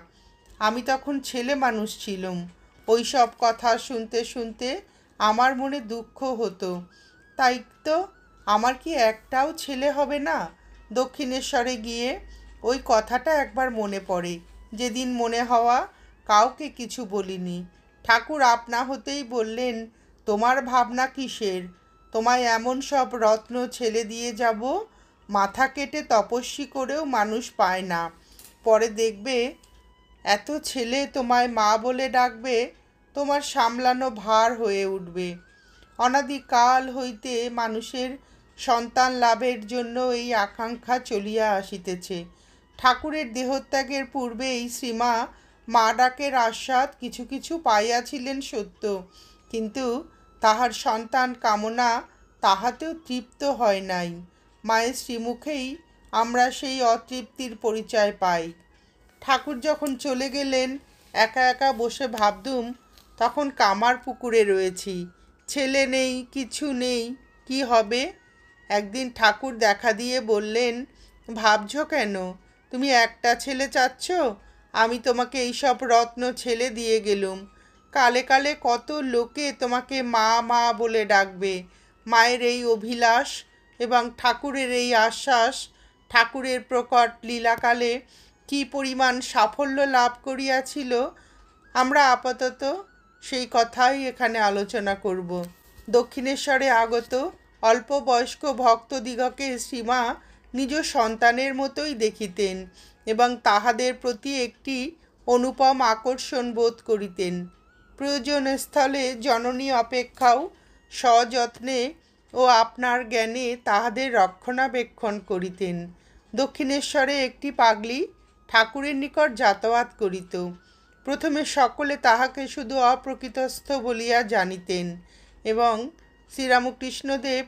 আমি তখন ছেলে মানুষ ছিলুম। ওই সব কথা শুনতে শুনতে আমার মনে দুঃখ হতো। তাই তো আমার কি একটাও ছেলে হবে না? দক্ষিণেশ্বরে গিয়ে ওই কথাটা একবার মনে পড়ে, যেদিন মনে হওয়া কাউকে কিছু বলিনি। ঠাকুর আপনা হতেই বললেন, তোমার ভাবনা কিসের? তোমায় এমন সব রত্ন ছেলে দিয়ে যাব, মাথা কেটে তপস্বী করেও মানুষ পায় না। পরে দেখবে এত ছেলে তোমায় মা বলে ডাকবে, তোমার সামলানো ভার হয়ে উঠবে। অনাদিকাল হইতে মানুষের সন্তান লাভের জন্য এই আকাঙ্ক্ষা চলিয়া আসিতেছে। ঠাকুরের দেহত্যাগের পূর্বেই শ্রীমা মা ডাকের আস্বাদ কিছু কিছু পাইয়াছিলেন সত্য, কিন্তু তাহার সন্তান কামনা তাহাতেও তৃপ্ত হয় নাই। মায়ের শ্রীমুখেই আমরা সেই অতৃপ্তির পরিচয় পাই। ঠাকুর যখন চলে গেলেন, একা একা বসে ভাবতুম, তখন কামার পুকুরে রয়েছি, ছেলে নেই, কিছু নেই, কি হবে? একদিন ঠাকুর দেখা দিয়ে বললেন, ভাবছ কেন? তুমি একটা ছেলে চাচ্ছ, আমি তোমাকে এইসব রত্ন ছেলে দিয়ে গেলুম। কালে কালে কত লোকে তোমাকে মা মা বলে ডাকবে। মায়ের এই অভিলাষ এবং ঠাকুরের এই আশ্বাস ঠাকুরের প্রকট লীলাকালে কি পরিমাণ সাফল্য লাভ করিয়াছিল, আমরা আপাতত সেই কথাই এখানে আলোচনা করব। দক্ষিণেশ্বরে আগত অল্প বয়স্ক ভক্তদিগকে শ্রীমা নিজ সন্তানের মতোই দেখিতেন এবং তাহাদের প্রতি একটি অনুপম আকর্ষণ বোধ করিতেন। প্রয়োজনস্থলে জননী অপেক্ষাও সযত্নে ও আপনার জ্ঞানে তাহাদের রক্ষণাবেক্ষণ করিতেন। দক্ষিণেশ্বরে একটি পাগলি ঠাকুরের নিকট যাতায়াত করিত। প্রথমে সকলে তাহাকে শুধু অপ্রকৃতস্থ বলিয়া জানিতেন এবং শ্রীরামকৃষ্ণদেব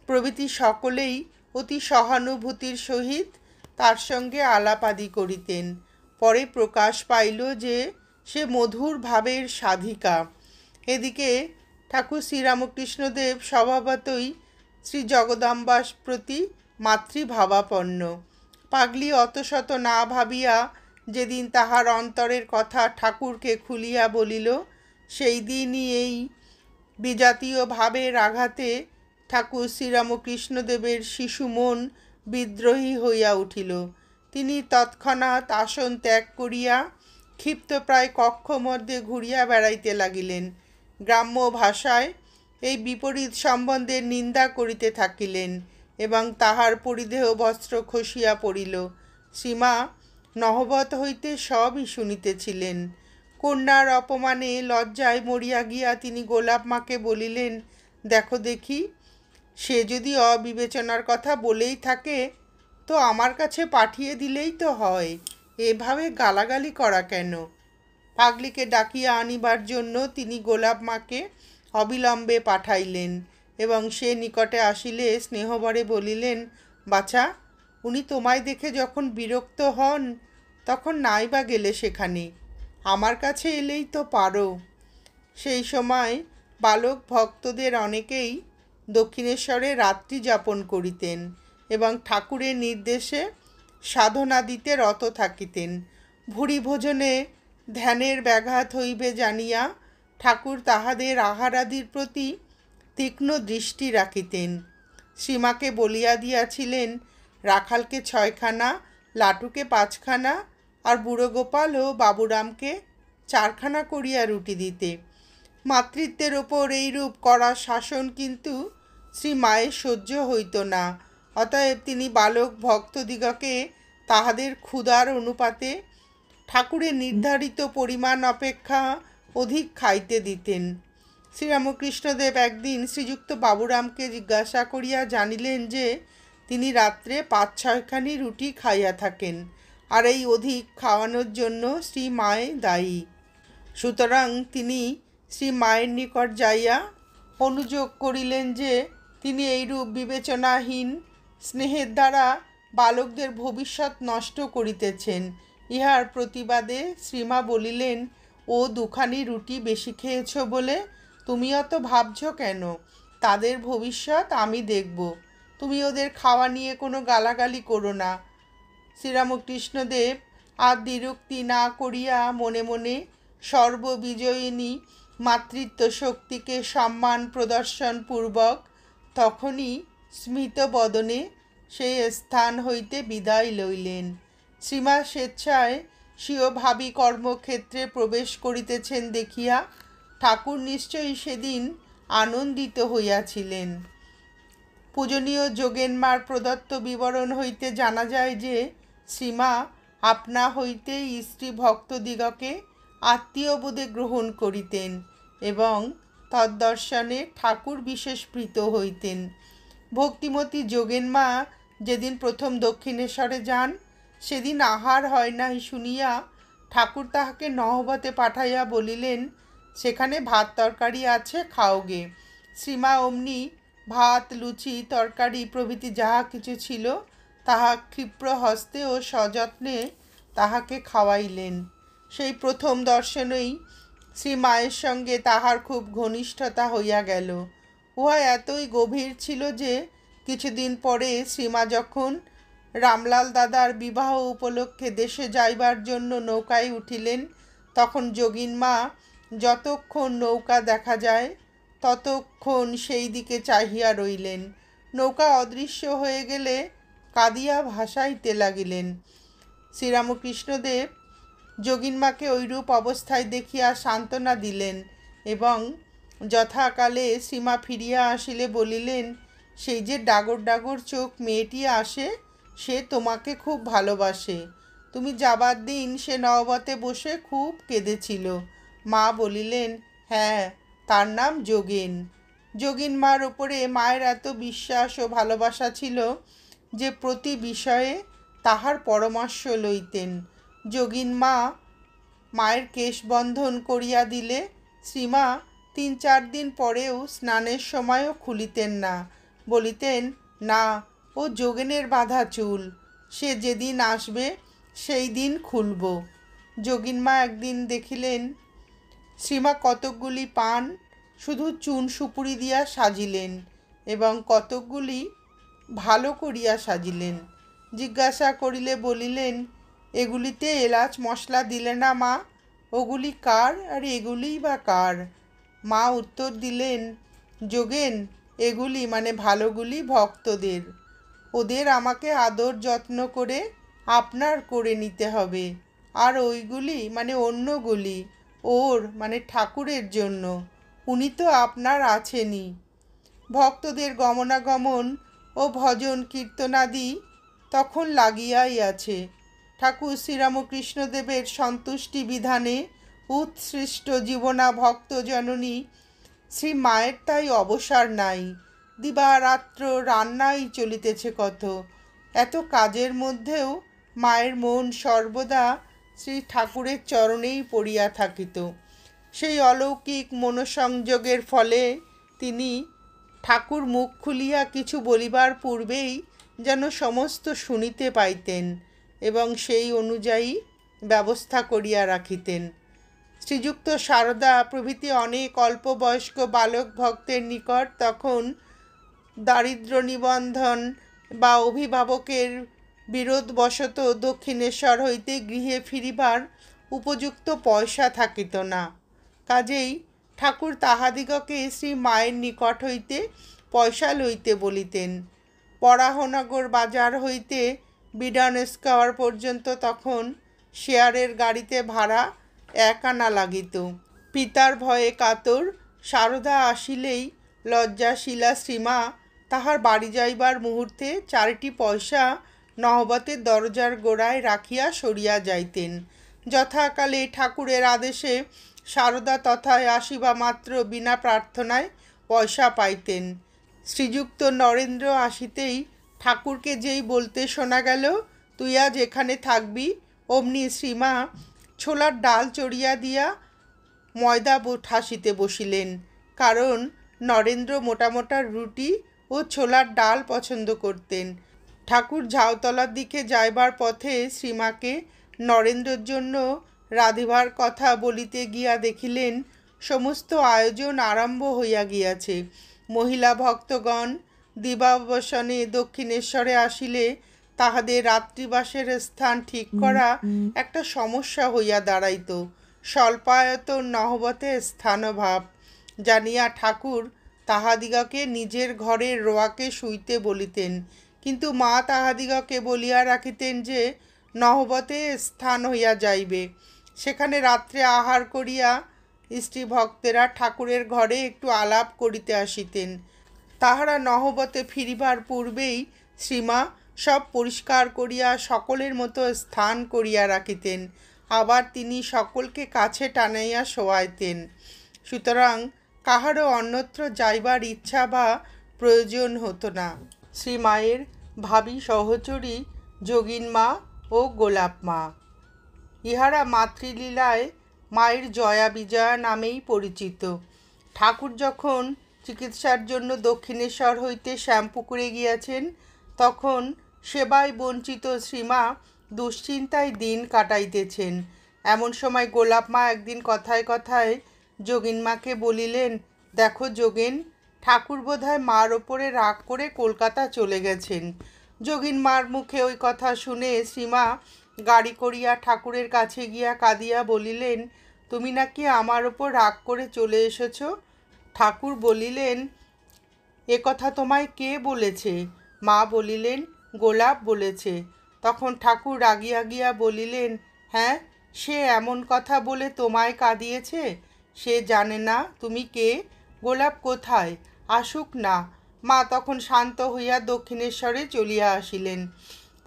প্রভৃতি সকলেই অতি সহানুভূতির সহিত তার সঙ্গে আলাপাদি করিতেন। পরে প্রকাশ পাইল যে সে মধুর ভাবের সাধিকা। এদিকে ঠাকুর শ্রীরামকৃষ্ণদেব স্বভাবতই শ্রী জগদম্বার প্রতি মাতৃভাবাপন্ন। পাগলি অতশত না ভাবিয়া যেদিন তাহার অন্তরের কথা ঠাকুরকে খুলিয়া বলিল, সেই দিনই এই বিজাতীয় ভাবের আঘাতে ঠাকুর শ্রীরামকৃষ্ণদেবের শিশু মন বিদ্রোহী হইয়া উঠিল। তিনি তৎক্ষণাৎ আসন ত্যাগ করিয়া ক্ষিপ্তপ্রায় কক্ষ মধ্যে ঘুরিয়া বেড়াইতে লাগিলেন। গ্রাম্য ভাষায় এই বিপরীত সম্বন্ধের নিন্দা করিতে থাকিলেন এবং তাহার পরিধেয় বস্ত্র খসিয়া পড়িল। শ্রীমা নহবত হইতে সবই শুনিতেছিলেন। কন্যার অপমানে লজ্জায় মরিয়া গিয়া তিনি গোলাপ মাকে বলিলেন, দেখো দেখি, সে যদি অবিবেচনার কথা বলেই থাকে তো আমার কাছে পাঠিয়ে দিলেই তো হয়, এভাবে গালাগালি করা কেন? পাগলিকে ডাকিয়া আনিবার জন্য তিনি গোলাপ মাকে অবিলম্বে পাঠাইলেন এবং সে নিকটে আসিলে স্নেহভরে বলিলেন, বাছা, উনি তোমায় দেখে যখন বিরক্ত হন তখন নাই বা গেলে সেখানে, আমার কাছে এলেই তো পারো। সেই সময় বালক ভক্তদের অনেকেই দক্ষিণেশ্বরে রাত্রি যাপন করিতেন এবং ঠাকুরের নির্দেশে সাধনাদিতে রত থাকিতেন। ভুরি ভোজনে ধ্যানের ব্যাঘাত হইবে জানিয়া ঠাকুর তাহাদের আহারাদির প্রতি তীক্ষ্ণ দৃষ্টি রাখিতেন। সীমাকে বলিয়া দিয়াছিলেন রাখালকে 6খানা, লাটুকে 5খানা আর বুড়ো গোপাল ও বাবুরামকে 4খানা করিয়া রুটি দিতে। মাতৃত্বের ওপর এইরূপ কড়া শাসন কিন্তু শ্রীমায়ের সহ্য হইত না। অতএব তিনি বালক ভক্তদিগকে তাহাদের ক্ষুধার অনুপাতে ঠাকুরের নির্ধারিত পরিমাণ অপেক্ষা অধিক খাইতে দিতেন। শ্রীরামকৃষ্ণদেব একদিন শ্রীযুক্ত বাবুরামকে জিজ্ঞাসা করিয়া জানিলেন যে তিনি রাত্রে 5-6খানি রুটি খাইয়া থাকেন, আর এই অধিক খাওয়ানোর জন্য শ্রীমায় দায়ী। সুতরাং তিনি শ্রীমায়ের নিকট যাইয়া অনুযোগ করিলেন যে তিনি এইরূপ বিবেচনাহীন স্নেহের দ্বারা বালকদের ভবিষ্যৎ নষ্ট করিতেছেন। ইহার প্রতিবাদে শ্রীমা বলিলেন, ও 2খানি রুটি বেশি খেয়েছ বলে তুমি অত ভাবছ কেন? তাদের ভবিষ্যৎ আমি দেখব, তুমি ওদের খাওয়া নিয়ে কোনো গালাগালি করো না। শ্রীরামকৃষ্ণদেব আর দ্বিরুক্তি না করিয়া মনে মনে সর্ববিজয়িনী মাতৃত্ব শক্তিকে সম্মান প্রদর্শনপূর্বক তখনই স্মিত বদনে সেই স্থান হইতে বিদায় লইলেন। শ্রীমা স্বেচ্ছায় স্বীয় ভাবী কর্মক্ষেত্রে প্রবেশ করিতেছেন দেখিয়া ঠাকুর নিশ্চয়ই সেদিন আনন্দিত হইয়াছিলেন। পূজনীয় যোগেনমার প্রদত্ত বিবরণ হইতে জানা যায় যে শ্রীমা আপনা হইতেই স্ত্রী ভক্তদিগকে আত্মীয়বোধে গ্রহণ করিতেন এবং তদ্দর্শনে ঠাকুর বিশেষ প্রীত হইতেন। ভক্তিমতী যোগেনমা যেদিন প্রথম দক্ষিণেশ্বরে যান, সেদিন আহার হয় নাই শুনিয়া ঠাকুর তাহাকে নহবতে পাঠাইয়া বলিলেন, সেখানে ভাত তরকারি আছে, খাওগে। শ্রীমা অমনি ভাত, লুচি, তরকারি প্রভৃতি যাহা কিছু ছিল তাহা ক্ষিপ্র হস্তে ও সযত্নে তাহাকে খাওয়াইলেন। সেই প্রথম দর্শনেই শ্রীমায়ের সঙ্গে তাহার খুব ঘনিষ্ঠতা হইয়া গেল। উহা এতই গভীর ছিল যে কিছুদিন পরে শ্রীমা যখন রামলাল দাদার বিবাহ উপলক্ষে দেশে যাইবার জন্য নৌকায় উঠিলেন, তখন যোগিনমা যতক্ষণ নৌকা দেখা যায় ততক্ষণ সেই দিকে চাহিয়া রইলেন। নৌকা অদৃশ্য হয়ে গেলে কাঁদিয়া ভাসাইতে লাগিলেন। শ্রীরামকৃষ্ণদেব যোগিনমাকে ওইরূপ অবস্থায় দেখিয়া সান্ত্বনা দিলেন এবং যথাকালে শ্রীমা ফিরিয়া আসিলে বলিলেন, সেই যে ডাগর ডাগর চোখ মেয়েটি আসে, সে তোমাকে খুব ভালোবাসে। তুমি যাবার দিন সে নহবতে বসে খুব কেঁদেছিল। মা বলিলেন, হ্যাঁ, তার নাম যোগেন। যোগিনমার ওপরে মায়ের এত বিশ্বাস ও ভালোবাসা ছিল যে প্রতি বিষয়ে তাহার পরামর্শ লইতেন। যোগিনমা মায়ের কেশবন্ধন করিয়া দিলে শ্রীমা 3-4 দিন পরেও স্নানের সময়ও খুলিতেন না। বলিতেন, না, ও যোগেনের বাঁধা চুল, সে যেদিন আসবে সেই দিন খুলব। যোগিনমা একদিন দেখিলেন শ্রীমা কতকগুলি পান শুধু চুন সুপুরি দিয়া সাজিলেন এবং কতকগুলি ভালো করিয়া সাজিলেন। জিজ্ঞাসা করিলে বলিলেন, এগুলিতে এলাচ মশলা দিলে না মা? ওগুলি কার আর এগুলিই বা কার? মা উত্তর দিলেন, যোগেন, এগুলি মানে ভালোগুলি ভক্তদের। ওদের আমাকে আদর যত্ন করে আপনার করে নিতে হবে, আর ওইগুলি মানে অন্যগুলি ওর মানে ঠাকুরের জন্য। উনি তো আপনার আছেনই। ভক্তদের গমনাগমন ও ভজন কীর্তনাদি তখন লাগিয়াই আছে। ঠাকুর শ্রীরামকৃষ্ণদেবের সন্তুষ্টি বিধানে উৎসৃষ্ট জীবনা ভক্ত জননী শ্রী মায়ের তাই অবসর নাই। দিবারাত্র রান্নাই চলিতেছে কত। এত কাজের মধ্যেও মায়ের মন সর্বদা শ্রী ঠাকুরের চরণেই পড়িয়া থাকিত। সেই অলৌকিক মনোসংযোগের ফলে তিনি ঠাকুর মুখ খুলিয়া কিছু বলিবার পূর্বেই যেন সমস্ত শুনিতে পাইতেন এবং সেই অনুযায়ী ব্যবস্থা করিয়া রাখিতেন। শ্রীযুক্ত সারদা প্রভৃতি অনেক অল্পবয়স্ক বালক ভক্তের নিকট তখন দারিদ্র নিবন্ধন বা অভিভাবকের বিরোধবশত দক্ষিণেশ্বর হইতে গৃহে ফিরিবার উপযুক্ত পয়সা থাকিত না। কাজেই ঠাকুর তাহাদিগকে শ্রী মায়ের নিকট হইতে পয়সা লইতে বলিতেন। বরাহনগর বাজার হইতে বিডন স্কোয়ার পর্যন্ত তখন শেয়ারের গাড়িতে ভাড়া 1 আনা লাগিত। পিতার ভয়ে কাতর সারদা আসিলেই লজ্জাশীলা শ্রীমা তাহার বাড়ি যাইবার মুহূর্তে 4টি পয়সা নহবতের দরজার গোড়ায় রাখিয়া সরিয়া যাইতেন। যথাকালে ঠাকুরের আদেশে সারদা তথায় আসিবা মাত্র বিনা প্রার্থনায় পয়সা পাইতেন। শ্রীযুক্ত নরেন্দ্র আসিতেই ঠাকুরকে যেই বলতে শোনা গেল, তুই আজ এখানে থাকবি, অমনি শ্রীমা ছোলার ডাল চড়িয়া দিয়া ময়দা ঠাসিতে বসিলেন। কারণ নরেন্দ্র মোটা মোটা রুটি ও ছোলার ডাল পছন্দ করতেন। ঠাকুর ঝাউতলার দিকে যাইবার পথে শ্রীমাকে নরেন্দ্রের জন্য রাঁধিবার কথা বলিতে গিয়া দেখিলেন সমস্ত আয়োজন আরম্ভ হইয়া গিয়াছে। মহিলা ভক্তগণ দিবাবসানে দক্ষিণেশ্বরে আসিলে তাহাদের রাত্রিবাসের স্থান ঠিক করা একটা সমস্যা হইয়া দাঁড়াইত। স্বল্পায়তন নহবতে স্থানভাব জানিয়া ঠাকুর তাহাদিগকে নিজের ঘরের রোয়াকে শুইতে বলিতেন, কিন্তু মা তাহাদিগকে বলিয়া রাখিতেন যে নহবতে স্থান হইয়া যাইবে। সেখানে রাত্রে আহার করিয়া স্ত্রী ভক্তেরা ঠাকুরের ঘরে একটু আলাপ করিতে আসিতেন। তাহারা নহবতে ফিরিবার পূর্বেই শ্রীমা সব পরিষ্কার করিয়া সকলের মতো স্থান করিয়া রাখিতেন। আবার তিনি সকলকে কাছে টানাইয়া শোয়াইতেন। সুতরাং কাহারও অন্যত্র যাইবার ইচ্ছা বা প্রয়োজন হতো না। শ্রীমায়ের ভাবী সহচরী যোগিন মা ও গোলাপ মা, ইহারা মাতৃলীলায় মায়ের জয়া বিজয়া নামেই পরিচিত। ঠাকুর যখন চিকিৎসার জন্য দক্ষিণেশ্বর হইতে শ্যামপুকুরে গিয়াছেন, তখন সেবায় বঞ্চিত শ্রীমা দুশ্চিন্তায় দিন কাটাইতেছেন। এমন সময় গোলাপ মা একদিন কথায় কথায় যোগিন মাকে বলিলেন, দেখো যোগেন, ঠাকুর বোধহয় মার ওপরে রাগ করে কলকাতা চলে গেছেন। যোগিন মার মুখে ওই কথা শুনে শ্রীমা গাড়ি করিয়া ঠাকুরের কাছে গিয়া কাঁদিয়া বলিলেন, তুমি নাকি আমার ওপর রাগ করে চলে এসেছ? ঠাকুর বলিলেন, এ কথা তোমায় কে বলেছে? মা বলিলেন, গোলাপ বলেছে। তখন ঠাকুর রাগিয়া গিয়া বলিলেন, হ্যাঁ, সে এমন কথা বলে তোমায় কাঁদিয়েছে? সে জানে না তুমি কে? গোলাপ কোথায়? আসুক না। মা তখন শান্ত হইয়া দক্ষিণেশ্বরে চলিয়া আসিলেন।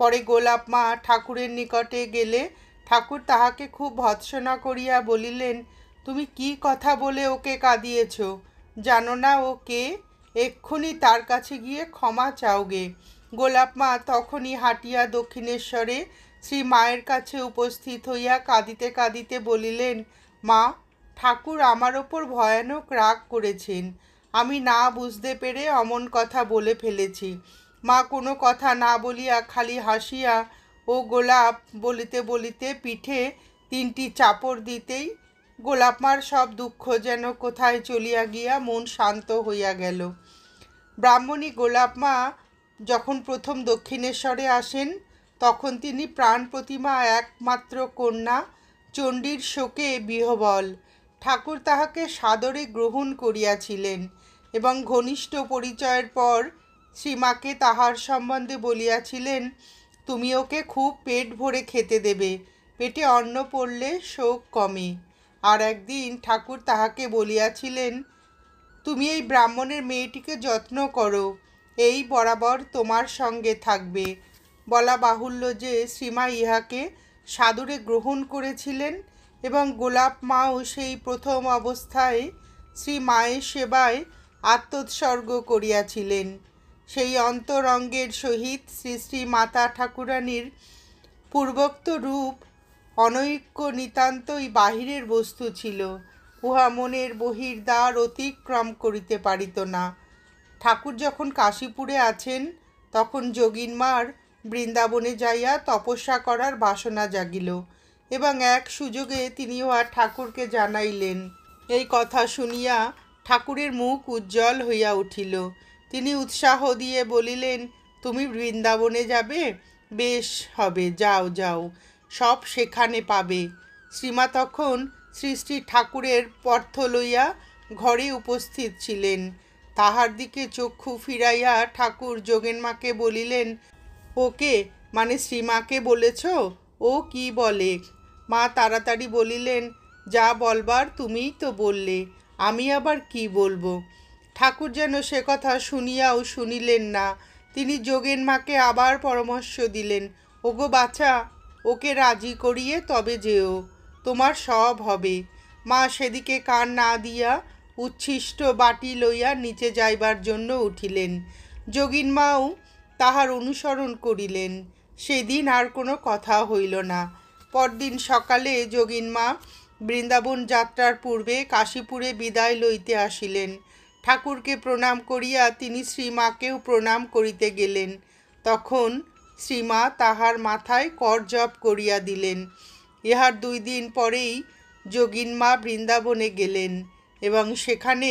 পরে গোলাপ মা ঠাকুরের নিকটে গেলে ঠাকুর তাহাকে খুব ভৎসনা করিয়া বলিলেন, তুমি কি কথা বলে ওকে কাঁদিয়েছ? জানো না ও কে? এক্ষুনি তার কাছে গিয়ে ক্ষমা চাওগে। গোলাপ মা তখনই হাঁটিয়া দক্ষিণেশ্বরে শ্রী মায়ের কাছে উপস্থিত হইয়া কাঁদিতে কাঁদিতে বলিলেন, মা, ঠাকুর আমার ওপর ভয়ানক রাগ করেছেন। আমি না বুঝতে পেরে অমন কথা বলে ফেলেছি। মা কোনো কথা না বলিয়া খালি হাসিয়া ও গোলাপ বলিতে বলিতে পিঠে 3টি চাপড় দিতেই গোলাপ মার সব দুঃখ যেন কোথায় চলিয়া গিয়া মন শান্ত হইয়া গেল। ব্রাহ্মণী গোলাপ মা যখন প্রথম দক্ষিণেশ্বরে আসেন, তখন তিনি প্রাণ প্রতিমা একমাত্র কন্যা চণ্ডীর শোকে বিহ্বল। ঠাকুর তাহাকে সাদরে গ্রহণ করিয়াছিলেন এবং ঘনিষ্ঠ পরিচয়ের পর শ্রীমাকে তাহার সম্বন্ধে বলিয়াছিলেন, তুমি ওকে খুব পেট ভরে খেতে দেবে, পেটে অন্ন পড়লে শোক কমে। আর একদিন ঠাকুর তাহাকে বলিয়াছিলেন, তুমি এই ব্রাহ্মণের মেয়েটিকে যত্ন করো, এই বরাবর তোমার সঙ্গে থাকবে। বলা বাহুল্য যে শ্রীমা ইহাকে সাদরে গ্রহণ করেছিলেন এবং গোলাপ মাও সেই প্রথম অবস্থায় শ্রী মায়ের সেবায় আত্মোৎসর্গ করিয়াছিলেন। সেই অন্তরঙ্গের সহিত শ্রী শ্রী মাতা ঠাকুরানীর পূর্বোক্ত রূপ অনৈক্য নিতান্তই বাহিরের বস্তু ছিল, উহা মনের বহির্দ্বার অতিক্রম করিতে পারিত না। ঠাকুর যখন কাশীপুরে আছেন, তখন যোগিনমার বৃন্দাবনে যাইয়া তপস্যা করার বাসনা জাগিল এবং এক সুযোগে তিনি উহা ঠাকুরকে জানাইলেন। এই কথা শুনিয়া ঠাকুরের মুখ উজ্জ্বল হইয়া উঠিল। তিনি উৎসাহ দিয়ে বলিলেন, তুমি বৃন্দাবনে যাবে? বেশ হবে, যাও যাও, সব সেখানে পাবে। শ্রীমা তখন শ্রী শ্রী ঠাকুরের পর্থ লইয়া ঘরে উপস্থিত ছিলেন। তাহার দিকে চক্ষু ফিরাইয়া ঠাকুর যোগেনমাকে বলিলেন, ওকে মানে শ্রীমাকে বলেছ? ও কি বলে? মা তাড়াতাড়ি বলিলেন, যা বলবার তুমিই তো বললে, আমি আবার কি বলবো? ঠাকুর যেন সে কথা শুনিয়াও শুনিলেন না। তিনি যোগেনমাকে আবার পরামর্শ দিলেন, ওগো বাছা, ওকে রাজি করিয়ে তবে যেও, তোমার সব হবে। মা সেদিকে কান না দিয়া উচ্ছিষ্ট বাটি লইয়া নিচে যাইবার জন্য উঠিলেন। যোগিনমাও তাহার অনুসরণ করিলেন। সেদিন আর কোনো কথা হইল না। পরদিন সকালে যোগিনমা বৃন্দাবন যাত্রার পূর্বে কাশীপুরে বিদায় লইতে আসিলেন। ঠাকুরকে প্রণাম করিয়া তিনি শ্রীমাকেও প্রণাম করিতে গেলেন। তখন শ্রীমা তাহার মাথায় করজপ করিয়া দিলেন। ইহার 2 দিন পরেই যোগিনমা বৃন্দাবনে গেলেন এবং সেখানে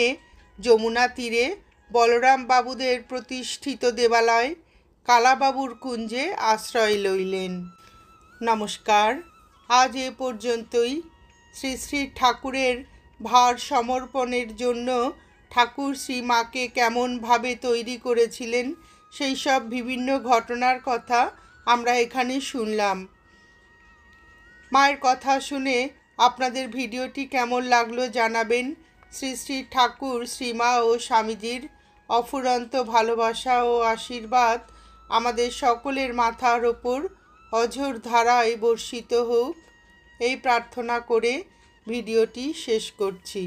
যমুনা তীরে বলরাম বাবুদের প্রতিষ্ঠিত দেবালয় কালাবাবুর কুঞ্জে আশ্রয় লইলেন। নমস্কার, আজ এ পর্যন্তই। শ্রী শ্রী ঠাকুরের ভার সমর্পণের জন্য ঠাকুর শ্রীমাকে কেমনভাবে তৈরি করেছিলেন সেই সব বিভিন্ন ঘটনার কথা আমরা এখানে শুনলাম। মায়ের কথা শুনে আপনাদের ভিডিওটি কেমন লাগলো জানাবেন। শ্রী শ্রী ঠাকুর, শ্রীমা ও স্বামীজির অফুরন্ত ভালোবাসা ও আশীর্বাদ আমাদের সকলের মাথার ওপর অঝোর ধারায় বর্ষিত হোক, এই প্রার্থনা করে ভিডিওটি শেষ করছি।